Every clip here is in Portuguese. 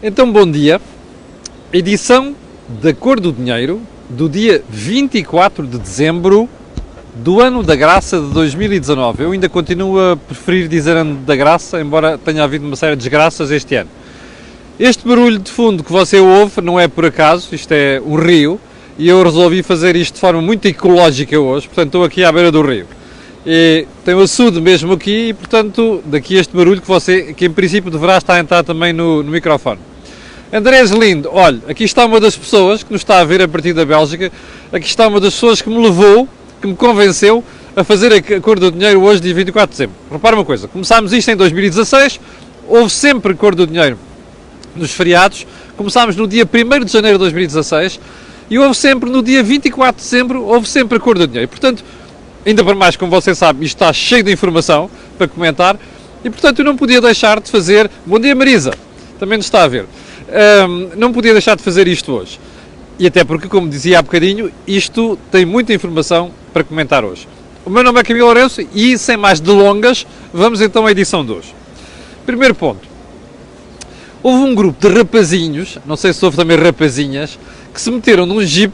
Então, bom dia. Edição da Cor do Dinheiro do dia 24 de dezembro do ano da graça de 2019. Eu ainda continuo a preferir dizer ano da graça, embora tenha havido uma série de desgraças este ano. Este barulho de fundo que você ouve não é por acaso, isto é um rio, e eu resolvi fazer isto de forma muito ecológica hoje, portanto estou aqui à beira do rio. E tem o açude mesmo aqui e, portanto, daqui este barulho que em princípio deverá estar a entrar também no microfone. Andrés Lindo, olha, aqui está uma das pessoas que nos está a ver a partir da Bélgica, aqui está uma das pessoas que me levou, que me convenceu a fazer a Cor do Dinheiro hoje, dia 24 de dezembro. Repara uma coisa, começámos isto em 2016, houve sempre Cor do Dinheiro nos feriados, começámos no dia 1º de janeiro de 2016 e houve sempre no dia 24 de dezembro, houve sempre a Cor do Dinheiro. Portanto, ainda para mais, como você sabe, isto está cheio de informação para comentar e, portanto, eu não podia deixar de fazer... Bom dia, Marisa, também nos está a ver. Não podia deixar de fazer isto hoje. E até porque, como dizia há bocadinho, isto tem muita informação para comentar hoje. O meu nome é Camilo Lourenço e, sem mais delongas, vamos então à edição de hoje. Primeiro ponto. Houve um grupo de rapazinhos, não sei se houve também rapazinhas, que se meteram num jeep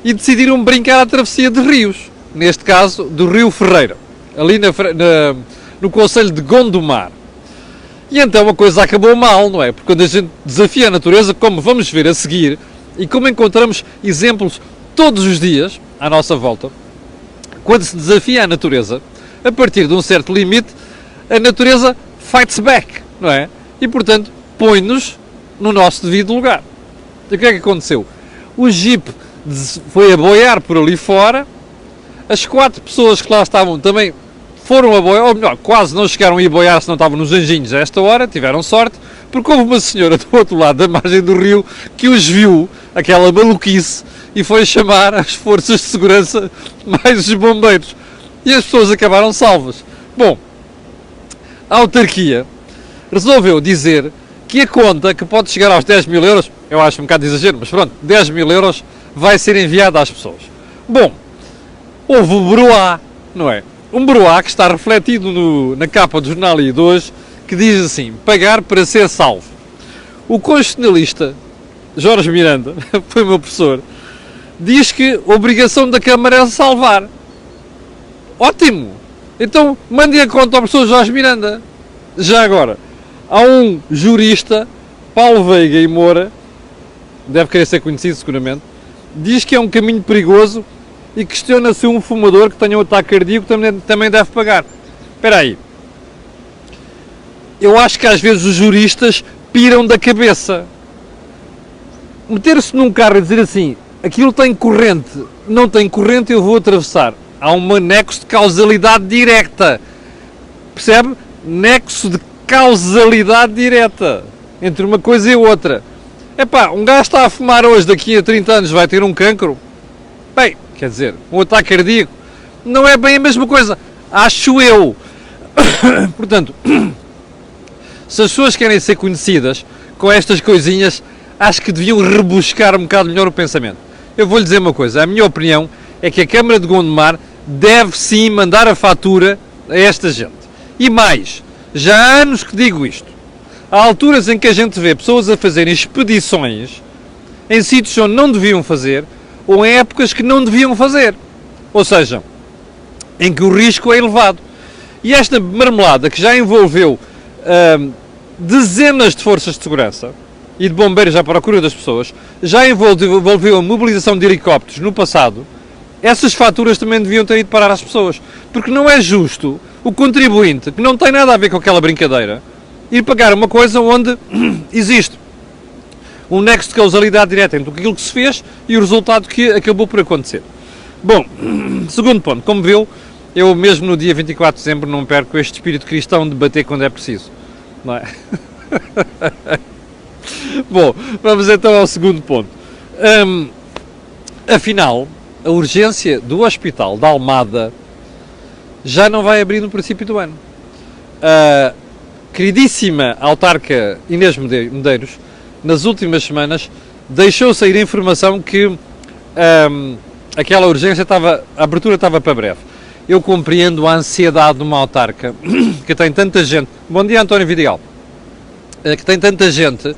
e decidiram brincar à travessia de rios. Neste caso, do Rio Ferreira, ali no concelho de Gondomar. E então a coisa acabou mal, não é? Porque quando a gente desafia a natureza, como vamos ver a seguir, e como encontramos exemplos todos os dias à nossa volta, quando se desafia a natureza, a partir de um certo limite, a natureza fights back, não é? E portanto põe-nos no nosso devido lugar. E o que é que aconteceu? O Jeep foi a boiar por ali fora, as 4 pessoas que lá estavam também foram a boiar, ou melhor, quase não chegaram a ir boiar se não estavam nos anjinhos a esta hora, tiveram sorte, porque houve uma senhora do outro lado da margem do rio que os viu, aquela maluquice, e foi chamar as forças de segurança mais os bombeiros. E as pessoas acabaram salvas. Bom, a autarquia resolveu dizer que a conta, que pode chegar aos 10 mil euros, eu acho um bocado de exagero, mas pronto, 10 mil euros vai ser enviada às pessoas. Bom, houve o broá, não é? Um broá que está refletido na capa do jornal de hoje, que diz assim, pagar para ser salvo. O constitucionalista Jorge Miranda, foi o meu professor, diz que a obrigação da Câmara é salvar. Ótimo! Então, mandem a conta ao professor Jorge Miranda. Já agora, há um jurista, Paulo Veiga e Moura, deve querer ser conhecido seguramente, diz que é um caminho perigoso e questiona se um fumador que tenha um ataque cardíaco também deve pagar. Espera aí. Eu acho que às vezes os juristas piram da cabeça. Meter-se num carro e dizer assim, aquilo tem corrente, não tem corrente, eu vou atravessar. Há um nexo de causalidade direta. Percebe? Nexo de causalidade direta entre uma coisa e outra. Epá, um gajo está a fumar hoje, daqui a 30 anos vai ter um cancro? Bem, quer dizer, um ataque cardíaco não é bem a mesma coisa, acho eu. Portanto, se as pessoas querem ser conhecidas com estas coisinhas, acho que deviam rebuscar um bocado melhor o pensamento. Eu vou-lhe dizer uma coisa, a minha opinião é que a Câmara de Gondomar deve sim mandar a fatura a esta gente. E mais, já há anos que digo isto. Há alturas em que a gente vê pessoas a fazerem expedições em sítios onde não deviam fazer, ou em épocas que não deviam fazer. Ou seja, em que o risco é elevado. E esta marmelada, que já envolveu dezenas de forças de segurança e de bombeiros à procura das pessoas, já envolveu a mobilização de helicópteros no passado, essas faturas também deviam ter ido parar às pessoas. Porque não é justo o contribuinte, que não tem nada a ver com aquela brincadeira, ir pagar uma coisa onde existe um nexo de causalidade direta entre aquilo que se fez e o resultado que acabou por acontecer. Bom, segundo ponto, como viu, eu mesmo no dia 24 de dezembro não perco este espírito cristão de bater quando é preciso. Não é? Bom, vamos então ao segundo ponto. Afinal, a urgência do Hospital da Almada já não vai abrir no princípio do ano. A queridíssima autarca Inês Medeiros, nas últimas semanas, deixou sair a informação que aquela urgência a abertura estava para breve. Eu compreendo a ansiedade de uma autarca que tem tanta gente. Bom dia, António Vidigal. Que tem tanta gente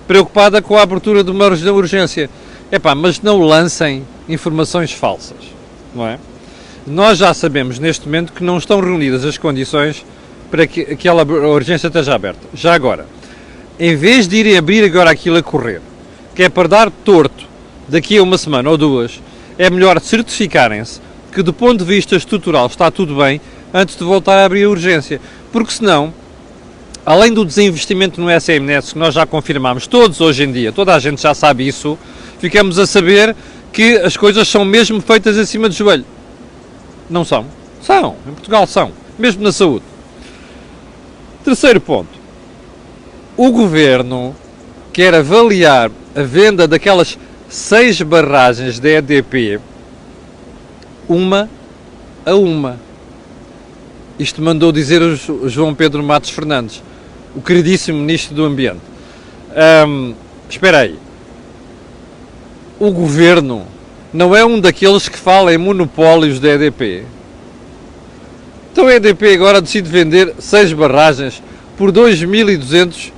preocupada com a abertura de uma urgência. Epá, mas não lancem informações falsas, não é? Nós já sabemos neste momento que não estão reunidas as condições para que aquela urgência esteja aberta. Já agora, em vez de irem abrir agora aquilo a correr, que é para dar torto daqui a uma semana ou duas, é melhor certificarem-se que do ponto de vista estrutural está tudo bem antes de voltar a abrir a urgência. Porque senão, além do desinvestimento no SMS, que nós já confirmámos todos hoje em dia, toda a gente já sabe isso, ficamos a saber que as coisas são mesmo feitas acima do joelho. Não são? São. Em Portugal são. Mesmo na saúde. Terceiro ponto. O Governo quer avaliar a venda daquelas 6 barragens da EDP uma a uma. Isto mandou dizer o João Pedro Matos Fernandes, o queridíssimo Ministro do Ambiente. Espera aí. O Governo não é um daqueles que fala em monopólios da EDP. Então a EDP agora decide vender 6 barragens por 2.200,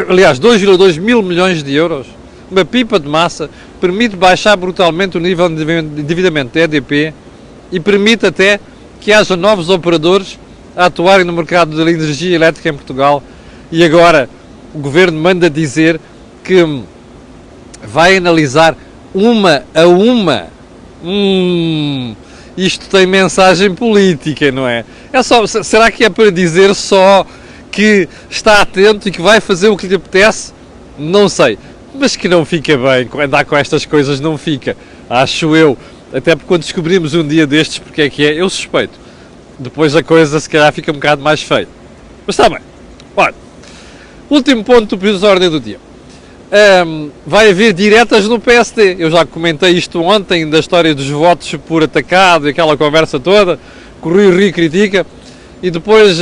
aliás, 2,2 mil milhões de euros. Uma pipa de massa, permite baixar brutalmente o nível de endividamento da EDP e permite até que haja novos operadores a atuarem no mercado da energia elétrica em Portugal. E agora o Governo manda dizer que vai analisar uma a uma. Isto tem mensagem política, não é? Será que é para dizer só que está atento e que vai fazer o que lhe apetece? Não sei. Mas que não fica bem, andar com estas coisas não fica, acho eu. Até porque quando descobrimos um dia destes porque é que é, eu suspeito. Depois a coisa se calhar fica um bocado mais feia. Mas está bem. Olha, último ponto do ordem do dia. Vai haver diretas no PSD. Eu já comentei isto ontem, da história dos votos por atacado e aquela conversa toda, que o Rui Rio critica, e depois,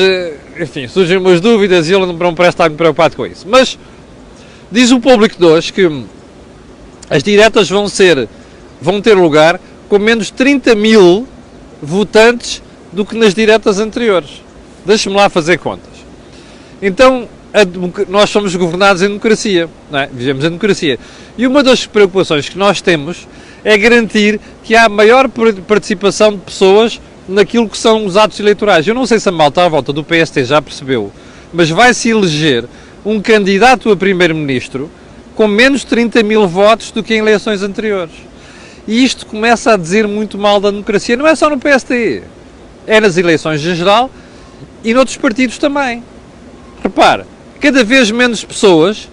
enfim, surgem umas dúvidas e ele não parece estar muito preocupado com isso. Mas diz o Público de hoje que as diretas vão ter lugar com menos 30 mil votantes do que nas diretas anteriores. Deixa-me lá fazer contas. Então, nós somos governados em democracia, não é? Vivemos em democracia. E uma das preocupações que nós temos é garantir que há maior participação de pessoas naquilo que são os atos eleitorais. Eu não sei se a malta à volta do PST já percebeu, mas vai-se eleger um candidato a primeiro-ministro com menos 30 mil votos do que em eleições anteriores. E isto começa a dizer muito mal da democracia. Não é só no PST, é nas eleições em geral e noutros partidos também. Repara, cada vez menos pessoas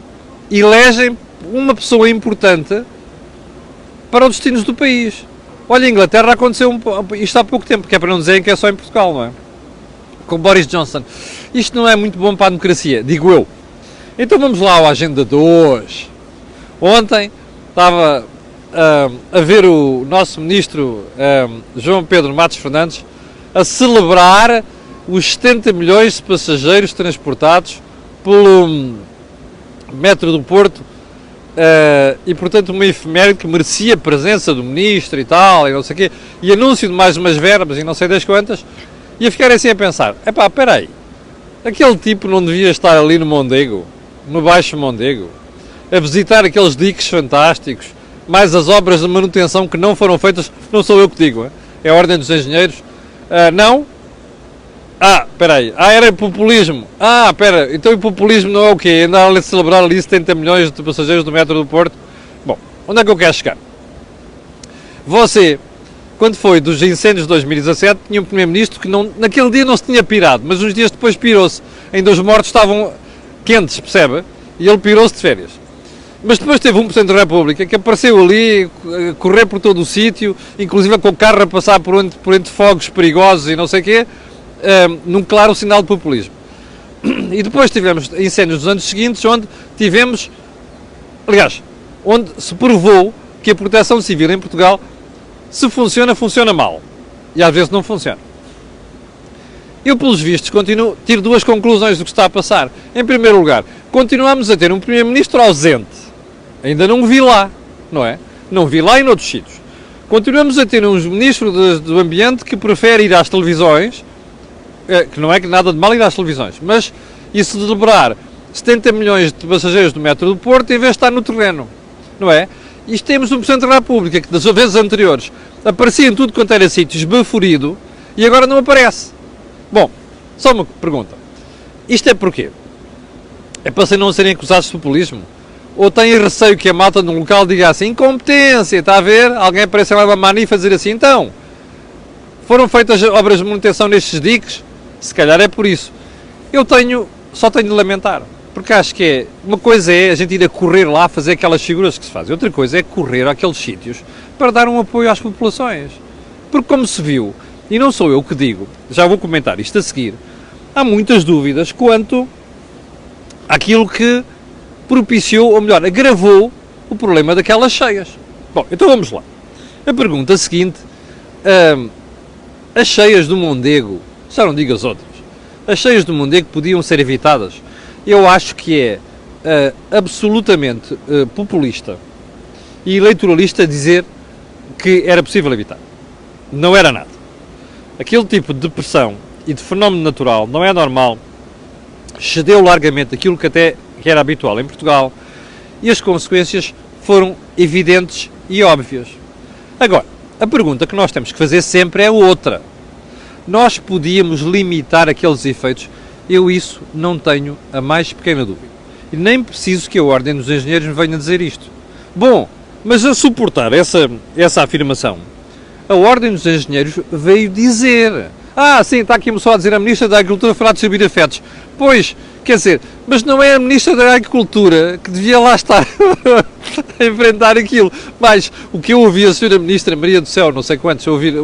elegem uma pessoa importante para os destinos do país. Olha, em Inglaterra aconteceu isto há pouco tempo, que é para não dizerem que é só em Portugal, não é? Com Boris Johnson. Isto não é muito bom para a democracia, digo eu. Então vamos lá à agenda de hoje. Ontem estava a ver o nosso ministro João Pedro Matos Fernandes a celebrar os 70 milhões de passageiros transportados pelo metro do Porto e portanto uma efeméride que merecia a presença do ministro e tal, e não sei o quê, e anúncio de mais umas verbas e não sei das quantas, e a ficar assim a pensar, epá, espera aí, aquele tipo não devia estar ali no Mondego, no Baixo Mondego, a visitar aqueles diques fantásticos, mais as obras de manutenção que não foram feitas, não sou eu que digo, é a Ordem dos Engenheiros, não? Espera aí, era populismo, espera, então o populismo não é o quê? Andar a celebrar ali 70 milhões de passageiros do metro do Porto? Bom, onde é que eu quero chegar? Você, quando foi dos incêndios de 2017, tinha um primeiro-ministro que naquele dia não se tinha pirado, mas uns dias depois pirou-se, ainda os mortos estavam quentes, percebe? E ele pirou-se de férias. Mas depois teve um Presidente da República que apareceu ali, a correr por todo o sítio, inclusive com o carro a passar por entre fogos perigosos e não sei o quê, num claro sinal de populismo. E depois tivemos incêndios dos anos seguintes, onde tivemos, aliás, onde se provou que a proteção civil em Portugal, se funciona, funciona mal. E às vezes não funciona. Eu, pelos vistos, tiro duas conclusões do que está a passar. Em primeiro lugar, continuamos a ter um Primeiro-Ministro ausente. Ainda não vi lá, não é? Não vi lá e noutros sítios. Continuamos a ter um Ministro do Ambiente que prefere ir às televisões, que não é nada de mal ir às televisões, mas e celebrar 70 milhões de passageiros do metro do Porto em vez de estar no terreno, não é? Isto temos um Presidente da República que das vezes anteriores aparecia em tudo quanto era sítio esbaforido e agora não aparece. Bom, só uma pergunta. Isto é porquê? É para não serem acusados de populismo? Ou têm receio que a malta num local diga assim, incompetência, está a ver? Alguém aparece lá uma mania e fazer assim, então, foram feitas obras de manutenção nestes diques? Se calhar é por isso. Só tenho de lamentar, porque acho que uma coisa é a gente ir a correr lá fazer aquelas figuras que se fazem, outra coisa é correr àqueles sítios para dar um apoio às populações. Porque como se viu, e não sou eu que digo, já vou comentar isto a seguir, há muitas dúvidas quanto àquilo que propiciou, ou melhor, agravou o problema daquelas cheias. Bom, então vamos lá. A pergunta seguinte, as cheias do Mondego, já não digo as outras, as cheias do Mondego podiam ser evitadas? Eu acho que é absolutamente populista e eleitoralista dizer que era possível evitar. Não era nada. Aquele tipo de pressão e de fenómeno natural não é normal, excedeu largamente aquilo que era habitual em Portugal e as consequências foram evidentes e óbvias. Agora, a pergunta que nós temos que fazer sempre é outra. Nós podíamos limitar aqueles efeitos? Eu isso não tenho a mais pequena dúvida. E nem preciso que a Ordem dos Engenheiros me venha dizer isto. Bom, mas a suportar essa afirmação, a Ordem dos Engenheiros veio dizer... sim, está aqui só a dizer a Ministra da Agricultura fará distribuir afetos. Pois, quer dizer, mas não é a Ministra da Agricultura que devia lá estar a enfrentar aquilo. Mas o que eu ouvi a Sra. Ministra Maria do Céu, não sei quantos, ouvia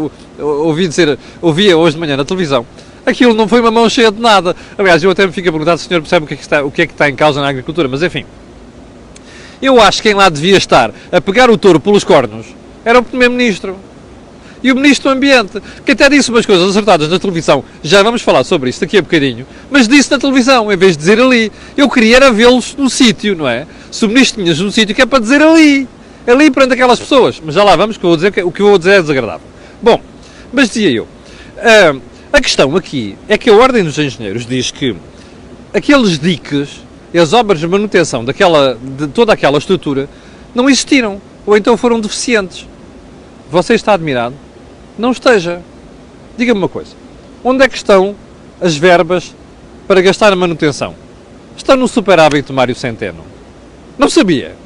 hoje de manhã na televisão, aquilo não foi uma mão cheia de nada. Aliás, eu até me fico a perguntar se o senhor percebe o que é que está em causa na agricultura, mas enfim. Eu acho que quem lá devia estar a pegar o touro pelos cornos era o Primeiro-Ministro. E o Ministro do Ambiente, que até disse umas coisas acertadas na televisão, já vamos falar sobre isso daqui a bocadinho, mas disse na televisão, em vez de dizer ali. Eu queria era vê-los no sítio, não é? Se o Ministro tinha no sítio, que é para dizer ali perante aquelas pessoas. Mas já lá vamos, que o que eu vou dizer é desagradável. Bom, mas dizia eu, a questão aqui é que a Ordem dos Engenheiros diz que aqueles diques e as obras de manutenção de toda aquela estrutura não existiram, ou então foram deficientes. Você está admirado? Não esteja. Diga-me uma coisa. Onde é que estão as verbas para gastar a manutenção? Está no superávit do Mário Centeno. Não sabia.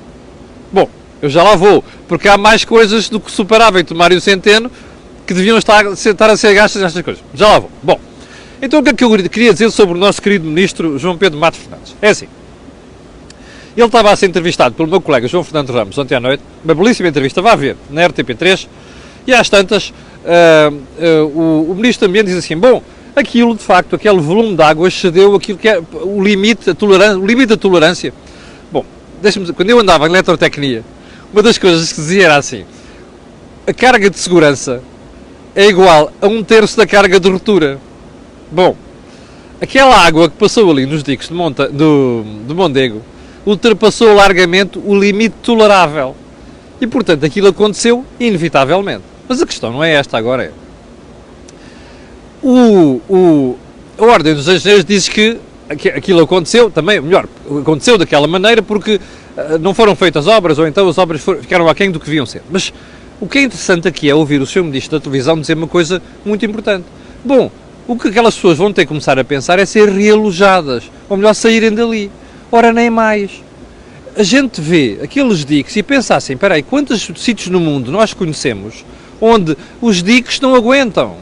Bom, eu já lá vou, porque há mais coisas do que o superávit do Mário Centeno que deviam estar a ser gastas nestas coisas. Já lá vou. Bom, então o que é que eu queria dizer sobre o nosso querido Ministro João Pedro Matos Fernandes? É assim. Ele estava a ser entrevistado pelo meu colega João Fernando Ramos ontem à noite, uma belíssima entrevista, vá ver, na RTP3, e às tantas, o Ministro do Ambiente diz assim, bom, aquilo de facto, aquele volume de água excedeu aquilo que é o limite da tolerância. Bom, quando eu andava em eletrotecnia, uma das coisas que dizia era assim, a carga de segurança é igual a 1/3 da carga de ruptura. Bom, aquela água que passou ali nos diques do Mondego ultrapassou largamente o limite tolerável. E, portanto, aquilo aconteceu inevitavelmente. Mas a questão não é esta agora. A Ordem dos Engenheiros diz que aquilo aconteceu, também, melhor, aconteceu daquela maneira porque não foram feitas obras, ou então as obras ficaram aquém do que deviam ser. Mas o que é interessante aqui é ouvir o Sr. Ministro da televisão dizer uma coisa muito importante. Bom, o que aquelas pessoas vão ter que começar a pensar é ser realojadas, ou melhor, saírem dali. Ora, nem mais. A gente vê aqueles diques e pensa assim, espera aí, quantos sítios no mundo nós conhecemos onde os diques não aguentam?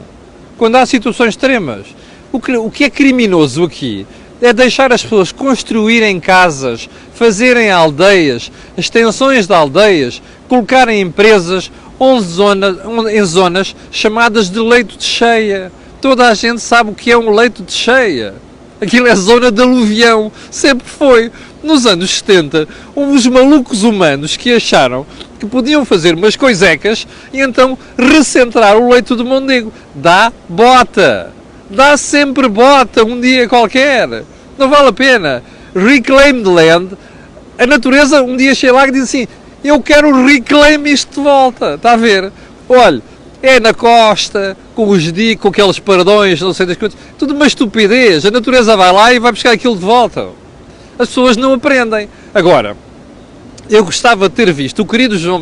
Quando há situações extremas. O que é criminoso aqui é deixar as pessoas construírem casas, fazerem aldeias, extensões de aldeias, colocarem empresas em zonas chamadas de leito de cheia. Toda a gente sabe o que é um leito de cheia. Aquilo é zona de aluvião, sempre foi. Nos anos 70, os malucos humanos que acharam que podiam fazer umas coisecas e então recentrar o leito do Mondego. Dá bota. Dá sempre bota um dia qualquer. Não vale a pena. Reclaimed land. A natureza um dia chega lá e diz assim, eu quero reclaim isto de volta. Está a ver? Olha, é na costa, com os diques, com aqueles paradões, não sei das coisas. Tudo uma estupidez. A natureza vai lá e vai buscar aquilo de volta. As pessoas não aprendem. Agora, eu gostava de ter visto o querido João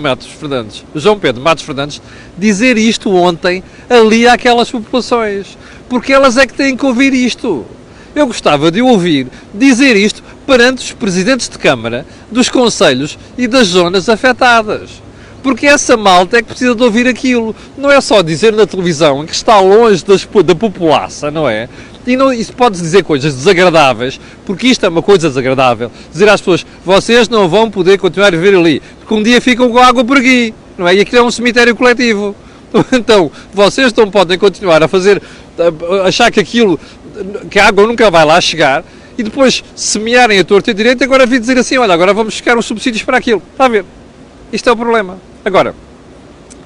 Pedro Matos Fernandes dizer isto ontem ali àquelas populações, porque elas é que têm que ouvir isto. Eu gostava de ouvir dizer isto perante os presidentes de Câmara, dos concelhos e das zonas afetadas. Porque essa malta é que precisa de ouvir aquilo. Não é só dizer na televisão que está longe da população, não é? E se pode dizer coisas desagradáveis, porque isto é uma coisa desagradável. Dizer às pessoas, vocês não vão poder continuar a viver ali, porque um dia ficam com água por aqui, não é? E aquilo é um cemitério coletivo. Então, vocês não podem continuar a achar que que a água nunca vai lá chegar, e depois semearem a torta e a direita, agora vir dizer assim, olha, agora vamos buscar uns subsídios para aquilo. Está a ver? Isto é o problema. Agora,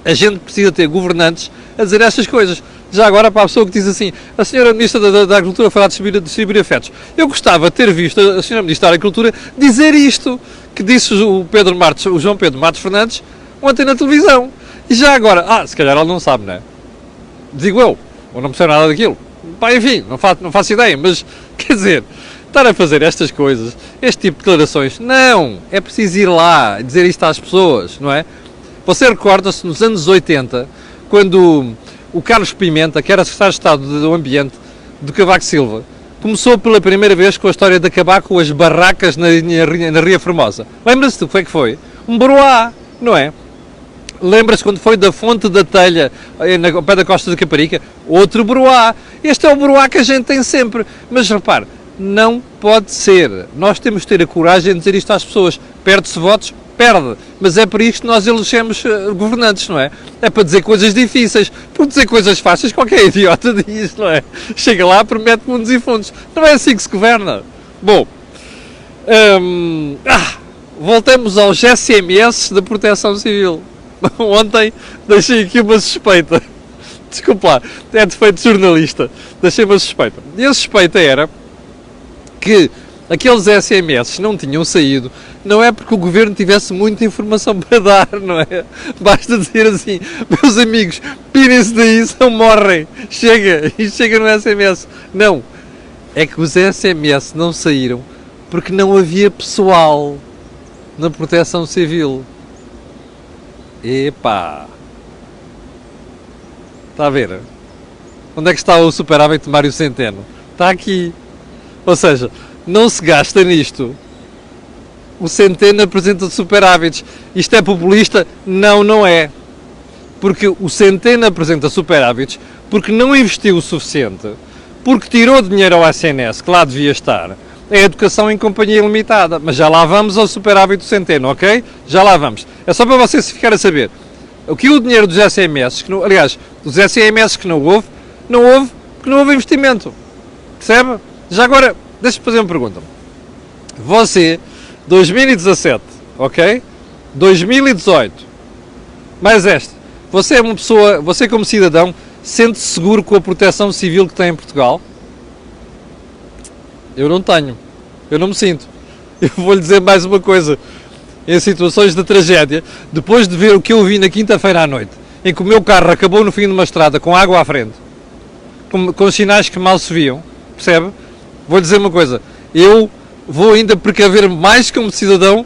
a gente precisa ter governantes a dizer estas coisas. Já agora, para a pessoa que diz assim, a senhora Ministra da Agricultura foi lá distribuir afetos. Eu gostava de ter visto a senhora Ministra da Agricultura dizer isto, que disse o João Pedro Matos Fernandes, ontem na televisão. E já agora, se calhar ela não sabe, não é? Digo eu, ou não percebo nada daquilo. Pá, enfim, não faço ideia, mas, quer dizer, estar a fazer estas coisas, este tipo de declarações, não, é preciso ir lá e dizer isto às pessoas, não é? Você recorda-se nos anos 80, quando o Carlos Pimenta, que era secretário de Estado do Ambiente, do Cavaco Silva, começou pela primeira vez com a história de acabar com as barracas na Ria Formosa. Lembra-se do que foi? Um broá, não é? Lembra-se quando foi da Fonte da Telha, ao pé da Costa de Caparica? Outro broá. Este é o broá que a gente tem sempre. Mas repare, não pode ser. Nós temos de ter a coragem de dizer isto às pessoas. Perde-se votos? Perde. Mas é por isso que nós elegemos governantes, não é? É para dizer coisas difíceis. Por dizer coisas fáceis, qualquer idiota diz, não é? Chega lá, promete mundos e fundos. Não é assim que se governa. Bom, voltemos aos SMS da Proteção Civil. Ontem deixei aqui uma suspeita. Desculpa lá, é defeito de jornalista. Deixei uma suspeita. E a suspeita era que aqueles SMS não tinham saído, não é porque o governo tivesse muita informação para dar, não é? Basta dizer assim, meus amigos, pirem-se daí, senão morrem. Chega, e chega no SMS. Não, é que os SMS não saíram porque não havia pessoal na Proteção Civil. Epá! Está a ver? Onde é que está o superávit de Mário Centeno? Está aqui. Ou seja, não se gasta nisto. O Centeno apresenta superávites. Isto é populista? Não, não é. Porque o Centeno apresenta superávites porque não investiu o suficiente, porque tirou dinheiro ao SNS, que lá devia estar. É educação em companhia limitada. Mas já lá vamos ao superávit do Centeno, ok? Já lá vamos. É só para vocês ficar a saber. O que o dinheiro dos SMS, aliás, dos SMS que não houve porque não houve investimento. Percebe? Já agora, deixa-me fazer uma pergunta. Você, 2017, ok? 2018, mais esta. Você é uma pessoa, você como cidadão, sente-se seguro com a proteção civil que tem em Portugal? Eu não tenho. Eu não me sinto. Eu vou-lhe dizer mais uma coisa. Em situações de tragédia, depois de ver o que eu vi na quinta-feira à noite, em que o meu carro acabou no fim de uma estrada com água à frente, com sinais que mal se viam, percebe? Vou-lhe dizer uma coisa. Eu vou ainda precaver mais como cidadão,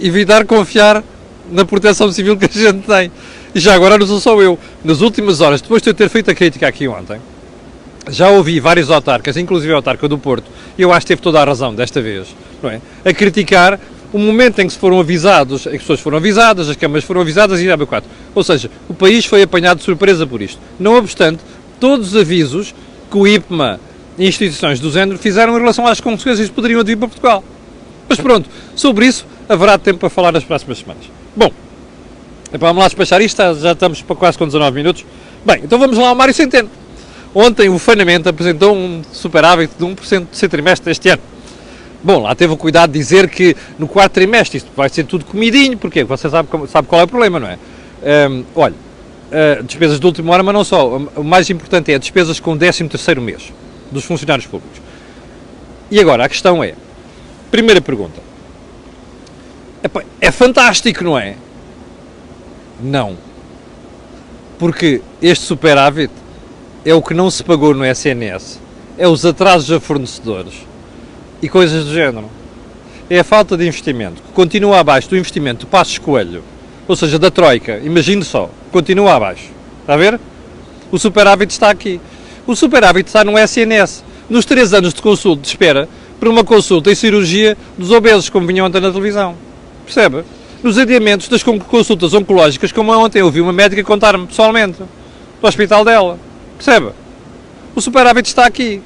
evitar confiar na proteção civil que a gente tem. E já agora não sou só eu. Nas últimas horas, depois de eu ter feito a crítica aqui ontem, já ouvi vários autarcas, inclusive a autarca do Porto, e eu acho que teve toda a razão desta vez, não é? A criticar o momento em que se foram avisados, as pessoas foram avisadas, as câmaras foram avisadas e AB4. Ou seja, o país foi apanhado de surpresa por isto. Não obstante, todos os avisos que o IPMA e instituições do género fizeram em relação às consequências que poderiam vir para Portugal. Mas pronto, sobre isso haverá tempo para falar nas próximas semanas. Bom, vamos lá despachar isto, já estamos para quase com 19 minutos. Bem, então vamos lá ao Mário Centeno. Ontem o Fanamento apresentou um superávit de 1% do terceiro trimestre deste ano. Bom, lá teve o cuidado de dizer que no quarto trimestre isto vai ser tudo comidinho, porque você sabe qual é o problema, não é? Olha, despesas do último ano, mas não só. O mais importante é despesas com o 13º mês dos funcionários públicos. E agora, a questão é, primeira pergunta, é fantástico, não é? Não. Porque este superávit é o que não se pagou no SNS, é os atrasos a fornecedores e coisas do género. é a falta de investimento, que continua abaixo do investimento do Passos Coelho, ou seja, da Troika, imagine só, continua abaixo. Está a ver? O superávit está aqui. O superávit está no SNS. Nos 3 anos de consulta de espera por uma consulta e cirurgia dos obesos, como vinham ontem na televisão. Percebe? Nos adiamentos das consultas oncológicas, como ontem eu vi uma médica contar-me pessoalmente, do hospital dela. Percebe? O superávit está aqui.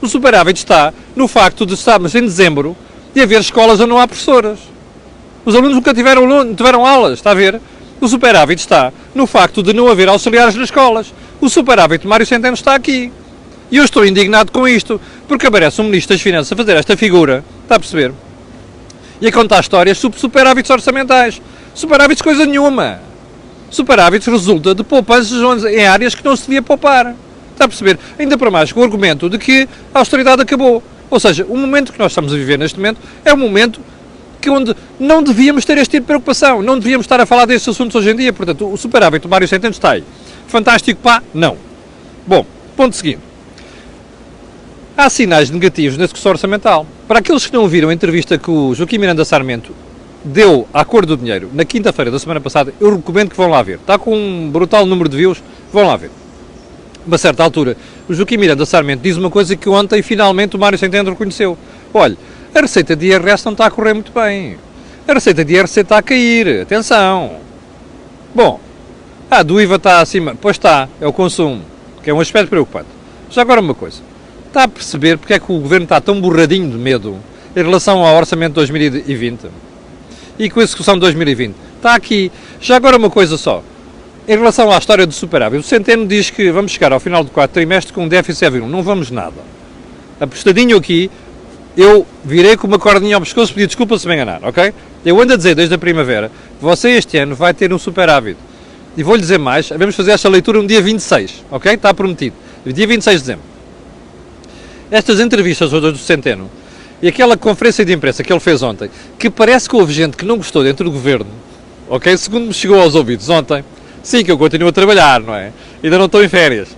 O superávit está no facto de estarmos em dezembro e haver escolas onde não há professoras. Os alunos nunca tiveram aulas, está a ver? O superávit está no facto de não haver auxiliares nas escolas. O superávit de Mário Centeno está aqui. E eu estou indignado com isto, porque aparece um Ministro das Finanças a fazer esta figura, está a perceber? E a contar histórias sobre superávites orçamentais. Superávites coisa nenhuma. Superávites resulta de poupanças em áreas que não se devia poupar. Está a perceber? Ainda para mais com o argumento de que a austeridade acabou. Ou seja, o momento que nós estamos a viver neste momento é um momento onde não devíamos ter este tipo de preocupação. Não devíamos estar a falar destes assuntos hoje em dia. Portanto, o superávit do Mário Centeno está aí. Fantástico, pá? Não. Bom, ponto seguinte. Há sinais negativos na discussão orçamental. Para aqueles que não viram a entrevista que o Joaquim Miranda Sarmento deu à Cor do Dinheiro na quinta-feira da semana passada, eu recomendo que vão lá ver. Está com um brutal número de views, vão lá ver. A uma certa altura, o Joaquim Miranda Sarmento diz uma coisa que ontem finalmente o Mário Centeno reconheceu. Olha, a receita de IRS não está a correr muito bem. A receita de IRC está a cair. Atenção. Bom, do IVA está acima. Pois está, é o consumo, que é um aspecto preocupante. Já agora uma coisa. Está a perceber porque é que o Governo está tão borradinho de medo em relação ao Orçamento de 2020? E com a execução de 2020? Está aqui. Já agora uma coisa só. Em relação à história do superávit, o Centeno diz que vamos chegar ao final do 4º trimestre com um déficit 0,1. Não vamos nada. Apostadinho aqui, eu virei com uma cordinha ao pescoço e pedi desculpa se me enganar, ok? Eu ando a dizer desde a primavera, você este ano vai ter um superávit. E vou-lhe dizer mais, vamos fazer esta leitura no dia 26, ok? Está prometido. Dia 26 de dezembro. Estas entrevistas hoje do Centeno e aquela conferência de imprensa que ele fez ontem, que parece que houve gente que não gostou dentro do Governo, ok? Segundo me chegou aos ouvidos ontem, sim, que eu continuo a trabalhar, não é? Ainda não estou em férias.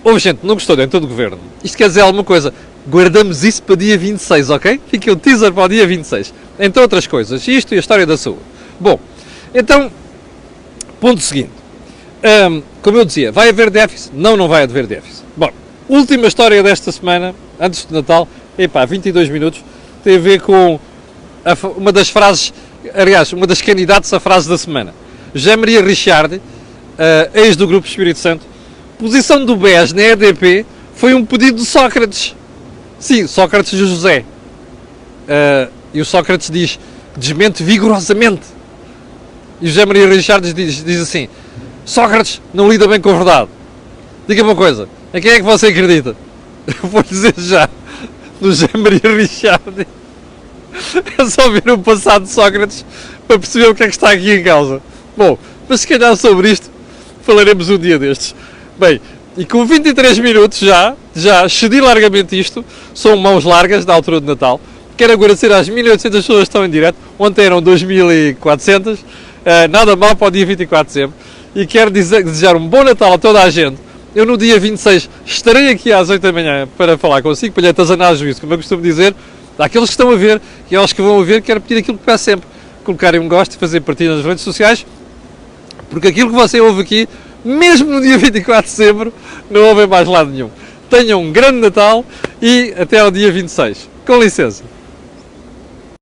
Houve gente que não gostou dentro do Governo. Isto quer dizer alguma coisa. Guardamos isso para dia 26, ok? Fica o teaser para o dia 26. Entre outras coisas, isto e a história da saúde. Bom, então, ponto seguinte. Como eu dizia, vai haver déficit? Não, não vai haver déficit. Bom, última história desta semana, antes de Natal, 22 minutos, tem a ver com uma das frases, aliás, uma das candidatas à frase da semana. José Maria Richard, ex do Grupo Espírito Santo, posição do BES na EDP foi um pedido de Sócrates. Sim, Sócrates e José. E o Sócrates diz, desmente vigorosamente. E José Maria Richard diz assim, Sócrates não lida bem com a verdade. Diga-me uma coisa, a quem é que você acredita? Eu vou dizer já, no José Maria Richard. É só ver o passado de Sócrates para perceber o que é que está aqui em causa. Bom, mas se calhar sobre isto falaremos um dia destes. Bem, e com 23 minutos já cedi largamente isto, são mãos largas da altura de Natal. Quero agradecer às 1800 pessoas que estão em direto, ontem eram 2400, nada mal para o dia 24 de dezembro. E quero desejar um bom Natal a toda a gente. Eu no dia 26 estarei aqui às 8 da manhã para falar consigo, para lhe atazanar juízo, como eu costumo dizer. Àqueles que estão a ver e aos que vão a ver, quero pedir aquilo que peço sempre, colocarem um gosto e fazer partilha nas redes sociais, porque aquilo que você ouve aqui, mesmo no dia 24 de dezembro, não houve mais lado nenhum. Tenham um grande Natal e até ao dia 26. Com licença.